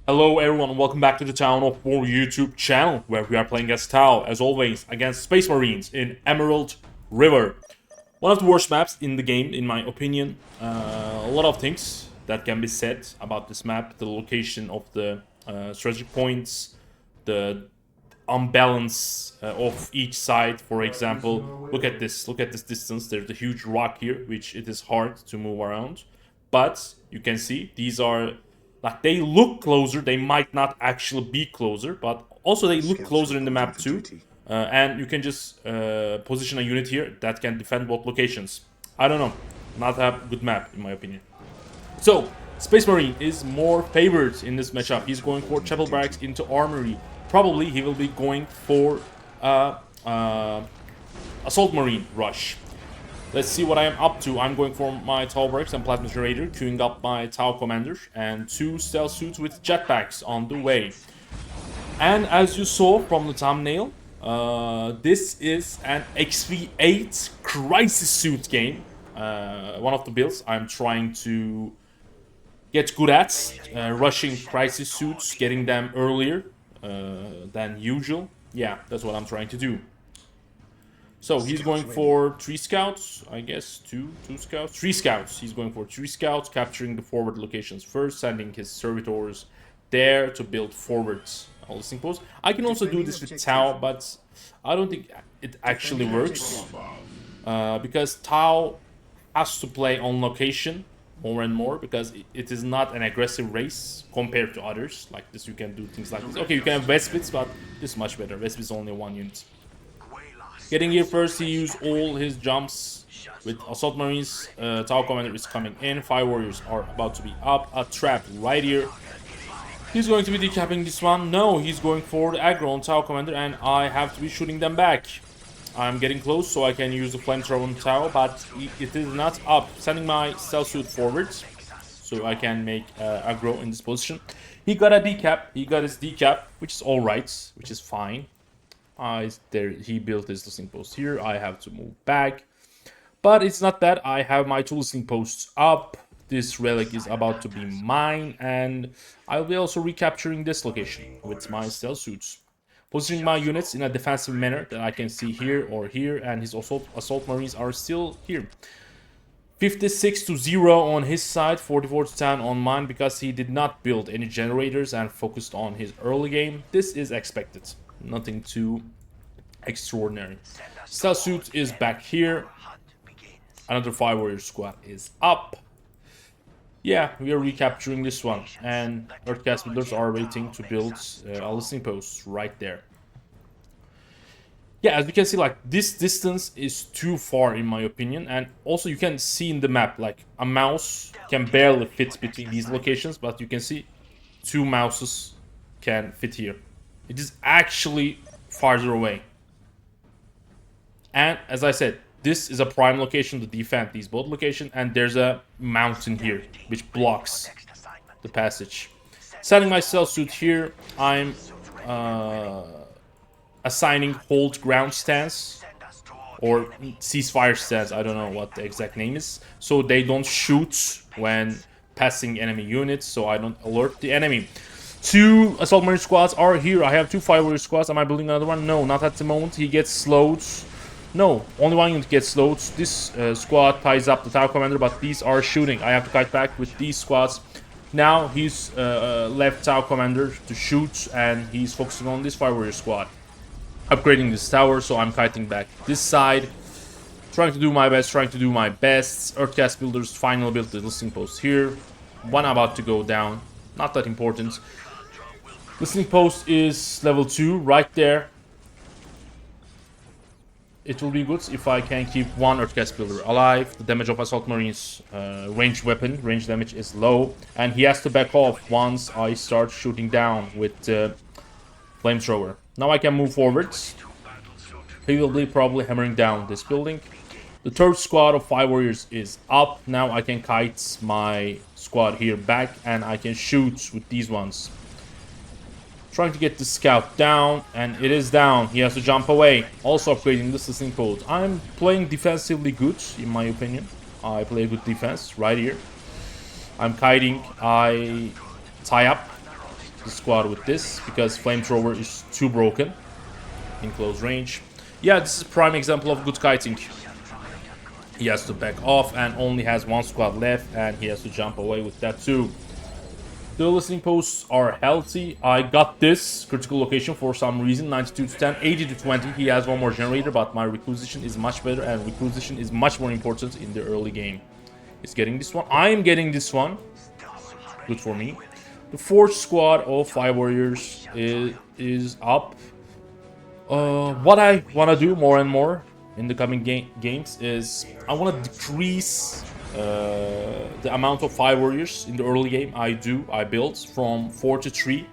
Hello everyone, welcome back to the Town of War YouTube channel, where we are playing as Tau, as always, against Space Marines in Emerald River. One of the worst maps in the game, in my opinion. A lot of things that can be said about this map, the location of the strategic points, the unbalance of each side. For example, look at this distance. There's a huge rock here, which it is hard to move around. But you can see these are, like, they look closer. They might not actually be closer, but also they look closer in the map too. And you can just position a unit here that can defend both locations. I don't know, not a good map in my opinion. So Space Marine is more favored in this matchup. He's going for Chapel Barracks into Armory. Probably he will be going for Assault Marine Rush. Let's see what I am up to. I'm going for my Tau Barracks and Plasma Generator, queuing up my Tau Commander, and 2 stealth suits with jetpacks on the way. And as you saw from the thumbnail, this is an XV8 Crisis Suit game. One of the builds I'm trying to get good at, rushing Crisis Suits, getting them earlier than usual. Yeah, that's what I'm trying to do. So he's going for 3 scouts, I guess, two scouts, 3 scouts. He's going for 3 scouts, capturing the forward locations first, sending his servitors there to build forwards listening posts. I can also do this with Tau, but I don't think it actually works, because Tau has to play on location more and more, because it is not an aggressive race compared to others. Like this, you can do things like this. Okay, you can have Vespits, but this is much better. Vespits is only 1 unit. Getting here first, he used all his jumps with Assault Marines. Tau Commander is coming in. 5 warriors are about to be up. A trap right here. He's going to be decapping this one. No, he's going for the aggro on Tau Commander, and I have to be shooting them back. I'm getting close so I can use the flamethrower on Tau, but it is not up. Sending my stealth suit forwards so I can make aggro in this position. He got a decap. He got his decap, which is alright, which is fine. He built his listening post here. I have to move back, but it's not bad. I have my 2 listening posts up. This relic is about to be mine, and I'll be also recapturing this location with my stealth suits, positioning my units in a defensive manner that I can see here or here, and his assault marines are still here. 56-0 on his side, 44-10 on mine, because he did not build any generators and focused on his early game. This is expected. Nothing too extraordinary. Stealth suit is back here. Another 5 warrior squad is up. Yeah, we are recapturing this one. And Earthcast builders are waiting to build a listening post right there. Yeah, as you can see, like, this distance is too far in my opinion. And also you can see in the map, like, a mouse can barely fit between these locations, but you can see 2 mouses can fit here. It is actually farther away. And as I said, this is a prime location to defend these both locations, and there's a mountain here which blocks the passage. Setting my stealth suit here, I'm assigning hold ground stance or ceasefire stance, I don't know what the exact name is, so they don't shoot when passing enemy units, so I don't alert the enemy. 2 assault marine squads are here. I have 2 5 warrior squads. Am I building another one? No, not at the moment. He gets slowed. No, only 1 unit gets slowed. This squad ties up the Tau Commander, but these are shooting. I have to kite back with these squads. Now he's left Tau Commander to shoot, and he's focusing on this 5 warrior squad, upgrading this tower, so I'm kiting back this side. Trying to do my best, Earthcast builders final build the listening post here. 1 about to go down. Not that important. Listening post is level 2 right there. It will be good if I can keep 1 Earthcast builder alive. The damage of Assault Marine's ranged weapon, range damage is low, and he has to back off once I start shooting down with the flamethrower. Now I can move forwards. He will be probably hammering down this building. The 3rd squad of 5 warriors is up. Now I can kite my squad here back, and I can shoot with these ones. Trying to get the scout down, and it is down. He has to jump away. Also upgrading this listening post. I'm playing defensively good, in my opinion. I play a good defense right here. I'm kiting. I tie up. the squad with this because flamethrower is too broken in close range. Yeah, this is a prime example of good kiting. He has to back off and only has one squad left, and he has to jump away with that too. The listening posts are healthy. I got this critical location for some reason. 92 to 10, 80 to 20. He has one more generator, but my requisition is much better, and requisition is much more important in the early game. He's getting this one. I am getting this one. Good for me. The fourth squad of 5 warriors is up. What I want to do more and more in the coming games is I want to decrease the amount of 5 warriors in the early game I build from 4 to 3.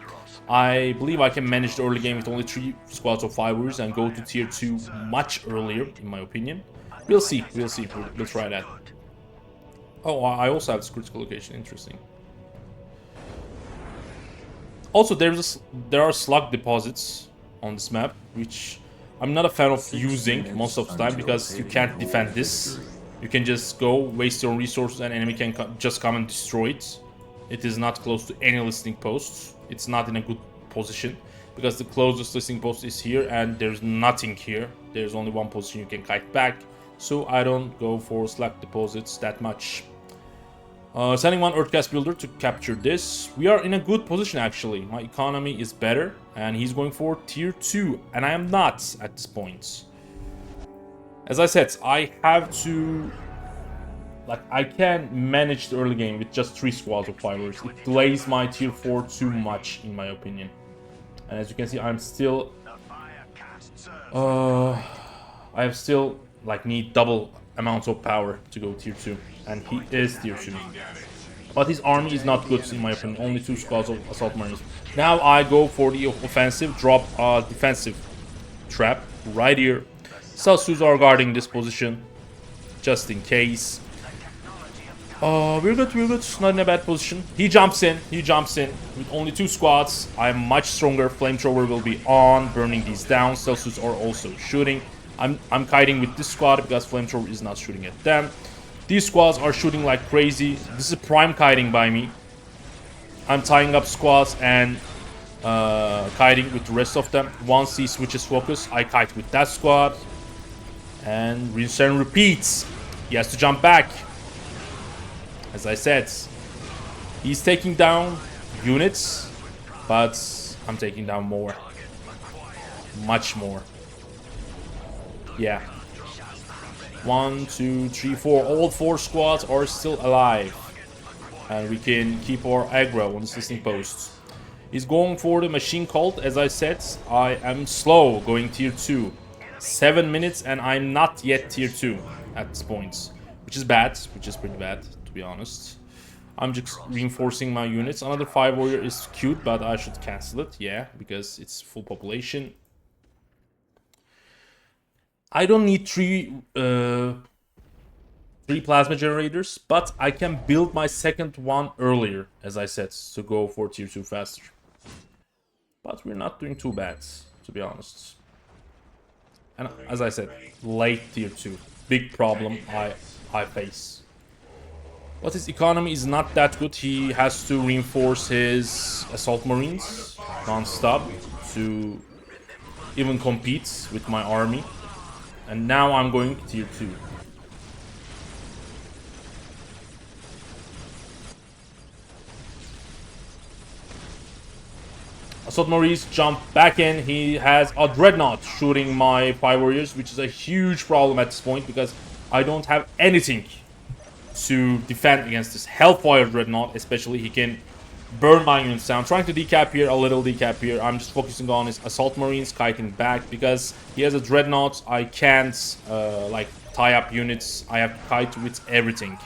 I believe I can manage the early game with only 3 squads of 5 warriors and go to tier 2 much earlier, in my opinion. We'll see. We'll try that. Oh, I also have this critical location. Interesting. Also, there are slug deposits on this map, which I'm not a fan of using most of the time because you can't defend this. You can just go, waste your resources, and enemy can just come and destroy it. It is not close to any listening posts. It's not in a good position because the closest listening post is here and there's nothing here. There's only one position you can kite back. So I don't go for slug deposits that much. Sending one Earthcast Builder to capture this. We are in a good position actually. My economy is better and he's going for tier 2 and I am not at this point. As I said, I have to... I can manage the early game with just 3 squads of 5 warriors. It delays my tier 4 too much in my opinion. And as you can see, I'm still... I have still need double amounts of power to go tier 2. And he is tier 2. But his army is not good in my opinion. Only 2 squads of assault marines. Now I go for the offensive, drop a defensive trap right here. Celsius are guarding this position just in case. We're good. Not in a bad position. He jumps in. With only 2 squads. I'm much stronger. Flamethrower will be on, burning these down. Celsius are also shooting. I'm kiting with this squad because Flamethrower is not shooting at them. These squads are shooting like crazy. This is prime kiting by me. I'm tying up squads and kiting with the rest of them. Once he switches focus, I kite with that squad. And rinse and repeats. He has to jump back. As I said, he's taking down units, but I'm taking down more. Much more. Yeah. 1, 2, 3, 4. All 4 squads are still alive. And we can keep our aggro on this listening post. He's going for the machine cult. As I said, I am slow going tier 2. 7 minutes and I'm not yet tier 2 at this point. Which is bad. Which is pretty bad, to be honest. I'm just reinforcing my units. Another 5 warrior is cute, but I should cancel it. Yeah, because it's full population. I don't need 3 plasma generators, but I can build my second one earlier, as I said, to go for tier 2 faster. But we're not doing too bad, to be honest. And as I said, late tier 2. Big problem I face. But his economy is not that good. He has to reinforce his assault marines non-stop to even compete with my army. And now I'm going tier 2. Assault Marines jump back in. He has a dreadnought shooting my 5 warriors, which is a huge problem at this point because I don't have anything to defend against this Hellfire dreadnought. Especially, he can burn my units down. I'm trying to decap here, a little decap here. I'm just focusing on his Assault Marines kiting back because he has a dreadnought. I can't tie up units. I have to kite with everything.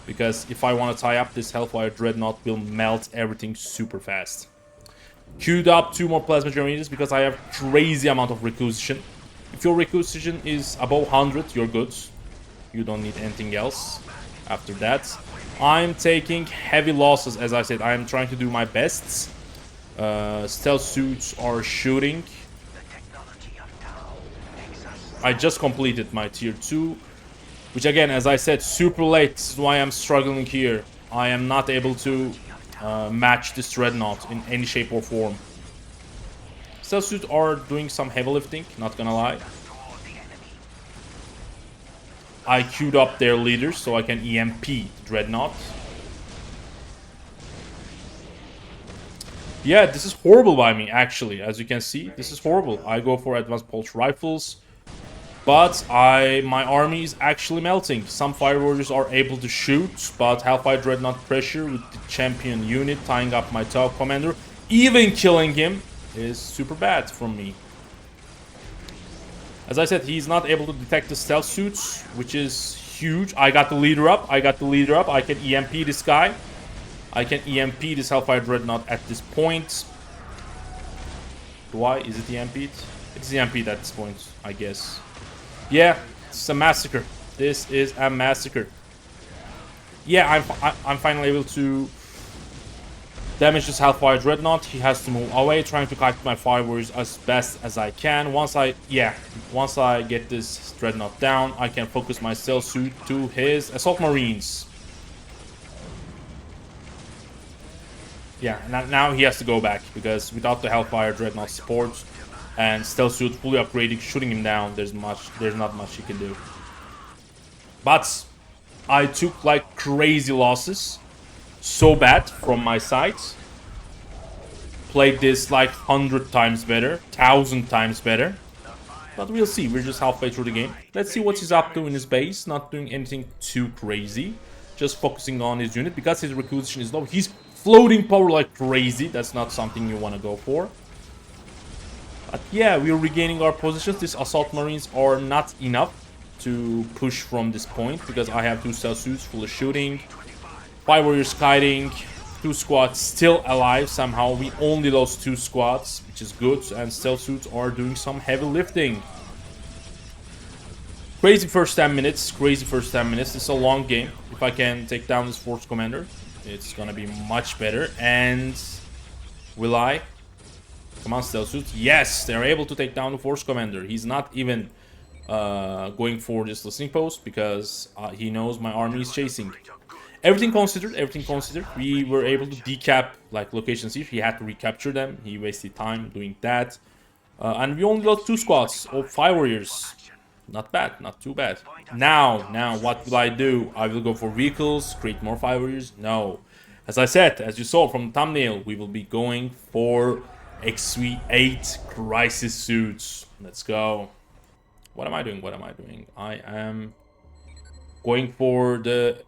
Because if I want to tie up this Hellfire dreadnought, will melt everything super fast. Queued up 2 more plasma generators because I have crazy amount of requisition. If your requisition is above 100, you're good. You don't need anything else after that. I'm taking heavy losses, as I said. I am trying to do my best. Stealth suits are shooting. I just completed my tier 2, which again, as I said, super late. This is why I'm struggling here. I am not able to match this dreadnought in any shape or form. Stealth suits are doing some heavy lifting, not gonna lie. I queued up their leaders so I can EMP the dreadnought. Yeah, this is horrible by me, actually. As you can see, this is horrible. I go for advanced pulse rifles, but my army is actually melting. Some fire warriors are able to shoot, but Hellfire Dreadnought pressure with the champion unit tying up my top commander, even killing him, is super bad from me. As I said, he's not able to detect the stealth suits, which is huge. I got the leader up. I can EMP this guy. I can EMP this Hellfire Dreadnought at this point. Is it EMP'd? It's EMP'd at this point, I guess. Yeah, it's a massacre. This is a massacre. Yeah, I'm finally able to damage this Hellfire Dreadnought. He has to move away, trying to kite my fire warriors as best as I can. Once I get this Dreadnought down, I can focus my stealth suit to his assault marines. Yeah, now he has to go back, because without the Hellfire Dreadnought support and stealth suit fully upgrading, shooting him down, there's not much he can do. But I took like crazy losses, so bad from my side. Played this like 100 times better, 1,000 times better. But we'll see, we're just halfway through the game. Let's see what he's up to in his base, not doing anything too crazy. Just focusing on his unit, because his requisition is low. He's floating power like crazy. That's not something you want to go for. But yeah, we're regaining our positions. These assault marines are not enough to push from this point, because I have 2 stealth suits full of shooting, 5 warriors kiting, 2 squads still alive somehow. We only lost 2 squads, which is good, and stealth suits are doing some heavy lifting. Crazy first 10 minutes. It's a long game. If I can take down this force commander, it's gonna be much better. And will I? Come on, stealth suits. Yes, they're able to take down the force commander. He's not even going for this listening post, because he knows my army is chasing. Everything considered, we were able to decap like locations here. He had to recapture them. He wasted time doing that. And we only lost 2 squads of 5 warriors. Not bad, not too bad. Now, what will I do? I will go for vehicles, create more 5 warriors? No. As I said, as you saw from the thumbnail, we will be going for XV8 crisis suits. Let's go. What am I doing? I am going for the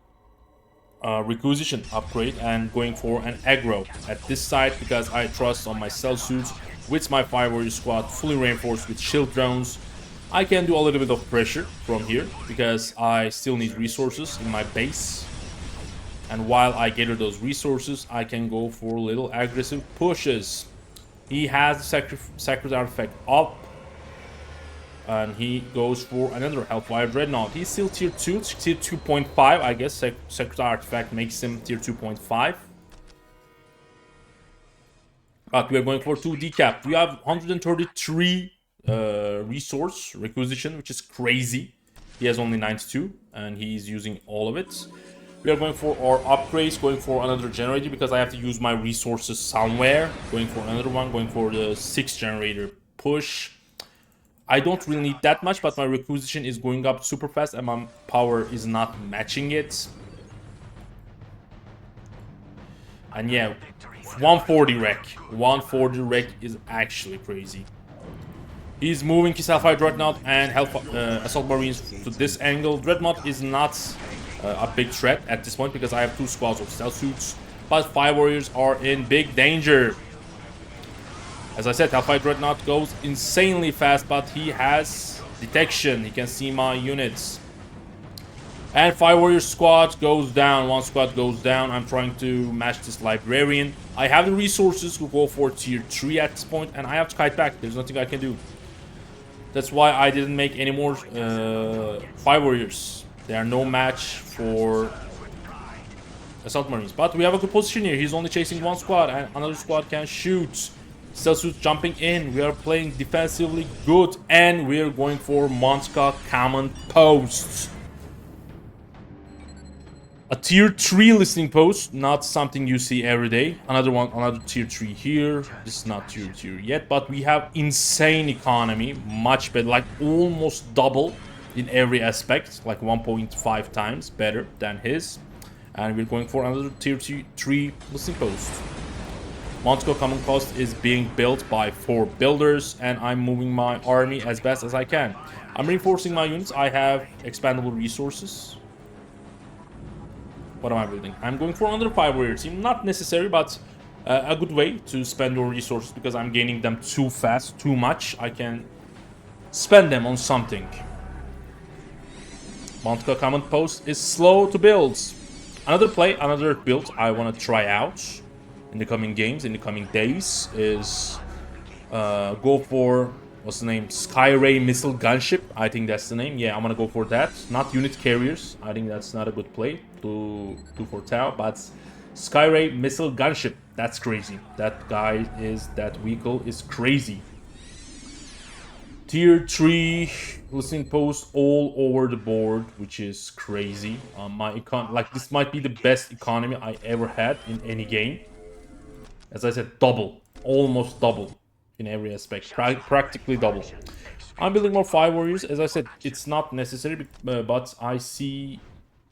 requisition upgrade and going for an aggro at this site, because I trust on my stealth suits with my 5 warrior squad fully reinforced with shield drones. I can do a little bit of pressure from here, because I still need resources in my base. And while I gather those resources, I can go for little aggressive pushes. He has the Sacred Artifact up, and he goes for another Hellfire Dreadnought. He's still tier 2, tier 2.5, I guess. Sacred Artifact makes him tier 2.5. But we are going for 2 decap. We have 133 resource requisition, which is crazy. He has only 92, and he's using all of it. We are going for our upgrades, going for another generator, because I have to use my resources somewhere. Going for another one, going for the 6 generator push. I don't really need that much, but my requisition is going up super fast, and my power is not matching it. And yeah, 140 wreck. 140 wreck is actually crazy. He's moving his Hellfire Dreadnought and Assault Marines to this angle. Dreadnought is not a big threat at this point, because I have 2 squads of stealth suits. But 5 warriors are in big danger. As I said, Hellfire Dreadnought goes insanely fast, but he has detection. He can see my units. And 5 warrior squad goes down. 1 squad goes down. I'm trying to match this librarian. I have the resources to go for tier 3 at this point, and I have to kite back. There's nothing I can do. That's why I didn't make any more 5 warriors. They are no match for assault marines. But we have a good position here. He's only chasing 1 squad, and another squad can shoot. Stealth suit jumping in. We are playing defensively good, and we are going for Monska command posts. A tier 3 listening post, not something you see every day. Another one, another tier 3 here. This is not tier 2 yet, but we have insane economy, much better, like almost double in every aspect, like 1.5 times better than his. And we're going for another tier 3 listening post. Montco Common Cost is being built by 4 builders, and I'm moving my army as best as I can. I'm reinforcing my units. I have expandable resources. What am I building? I'm going for another 5 warrior team. Not necessary, but a good way to spend your resources because I'm gaining them too fast, too much. I can spend them on something. Montco Command Post is slow to build. Another play, another build I want to try out in the coming games, in the coming days is go for, what's the name? Skyray Missile Gunship. I think that's the name. Yeah, I'm gonna go for that. Not unit carriers. I think that's not a good play to do for Tau, but Skyray Missile Gunship. That's crazy. That guy is, that vehicle is crazy. Tier 3 listening post all over the board, which is crazy. My like this might be the best economy I ever had in any game. As I said, double, almost double in every aspect, practically double. I'm building more 5 warriors. As I said, it's not necessary, but I see,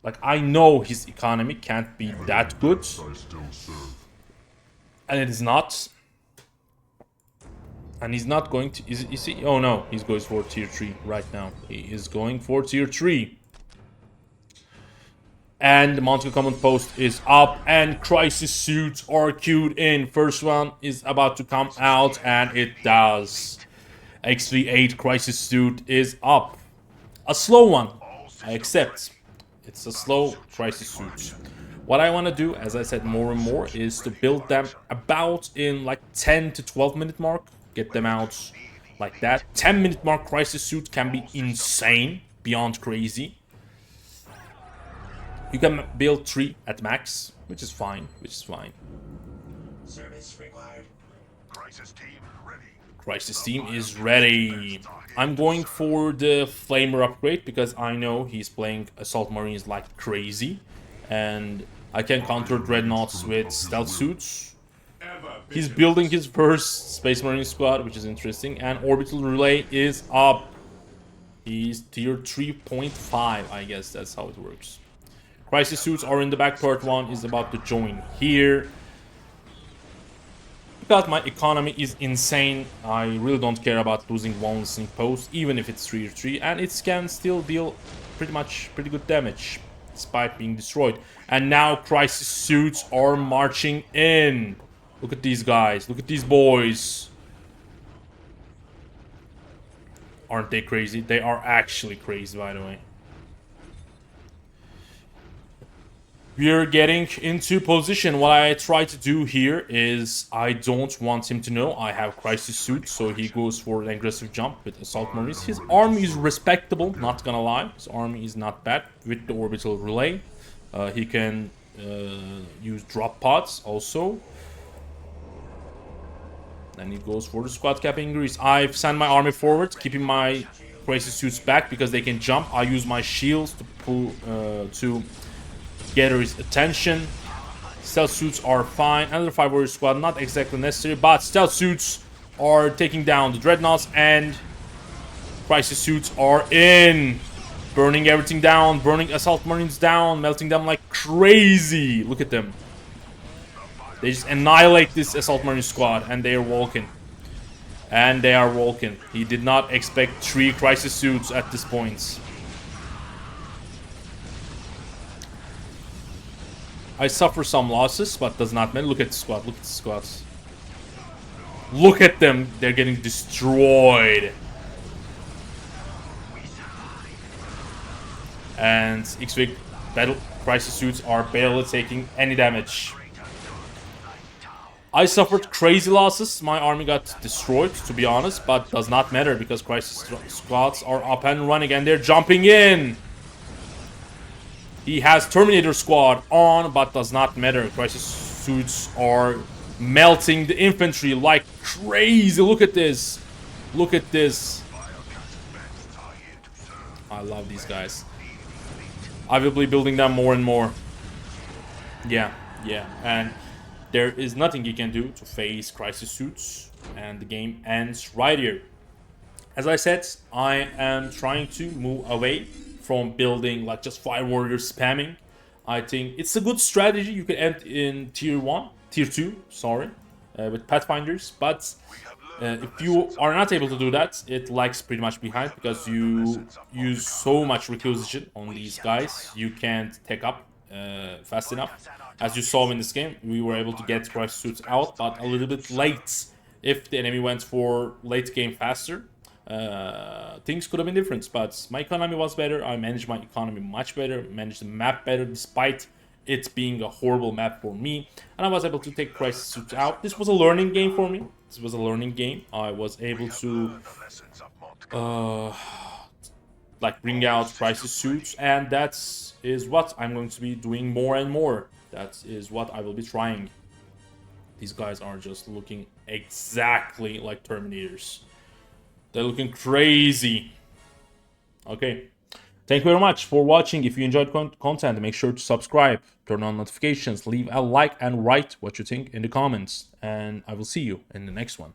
like, I know his economy can't be that good, and it is not. And he's not going to, is he? Oh no, he's going for tier 3 right now. He is going for tier 3. And the Montco Command Post is up, and crisis suits are queued in. First one is about to come out, and it does. XV8 crisis suit is up. A slow one, I accept. It's a slow crisis suit. What I want to do, as I said more and more, is to build them about in like 10 to 12 minute mark. Get them out like that. 10-minute mark crisis suit can be insane, beyond crazy. You can build 3 at max, which is fine, Service required. Crisis team ready. Crisis team is ready. I'm going for the Flamer upgrade because I know he's playing Assault Marines like crazy. And I can counter dreadnoughts with stealth suits. He's building his first Space Marine squad, which is interesting. And Orbital Relay is up. He's tier 3.5, I guess that's how it works. Crisis suits are in the back. Part 1 is about to join here. Because my economy is insane, I really don't care about losing one listening post, even if it's 3 or 3, and it can still deal pretty good damage despite being destroyed. And now crisis suits are marching in. Look at these guys. Look at these boys. Aren't they crazy? They are actually crazy, by the way. We're getting into position. What I try to do here is I don't want him to know I have crisis suit, so he goes for an aggressive jump with Assault Marines. His army is respectable, not gonna lie. His army is not bad with the Orbital Relay. He can use drop pods also. And he goes for the squad cap increase. I've sent my army forward, keeping my crisis suits back because they can jump. I use my shields to pull to gather his attention. Stealth suits are fine. Another 5 warrior squad, not exactly necessary, but stealth suits are taking down the dreadnoughts, and crisis suits are in. Burning everything down, burning assault marines down, melting them like crazy. Look at them. They just annihilate this assault marine squad, and they are walking. And they are walking. He did not expect 3 crisis suits at this point. I suffer some losses, but does not matter. Look at the squad. Look at the squads. Look at them. They're getting destroyed. And XV8 battle crisis suits are barely taking any damage. I suffered crazy losses. My army got destroyed, to be honest, but does not matter because crisis squads are up and running and they're jumping in. He has Terminator squad on, but does not matter. Crisis suits are melting the infantry like crazy. Look at this. Look at this. I love these guys. I will be building them more and more. Yeah, yeah, and there is nothing you can do to face crisis suits, and the game ends right here. As I said, I am trying to move away from building like just fire warriors spamming. I think it's a good strategy. You can end in tier 1, tier 2, sorry, with pathfinders, but We have learned the if you lessons of are not able to Montauk. do that, it lags pretty much behind because you use so much requisition on these guys. You can't take up fast enough. As you saw in this game, we were able to get crisis suits out, but a little bit late. If the enemy went for late game faster, things could have been different. But my economy was better. I managed my economy much better, managed the map better, despite it being a horrible map for me, and I was able to take crisis suits out. This was a learning game for me. This was a learning game. I was able to The lessons of Montauk. like bring out crisis suits, and that is what I'm going to be doing more and more. That is what I will be trying. These guys are just looking exactly like Terminators. They're looking crazy. Okay. Thank you very much for watching. If you enjoyed content, make sure to subscribe, turn on notifications, leave a like, and write what you think in the comments. And I will see you in the next one.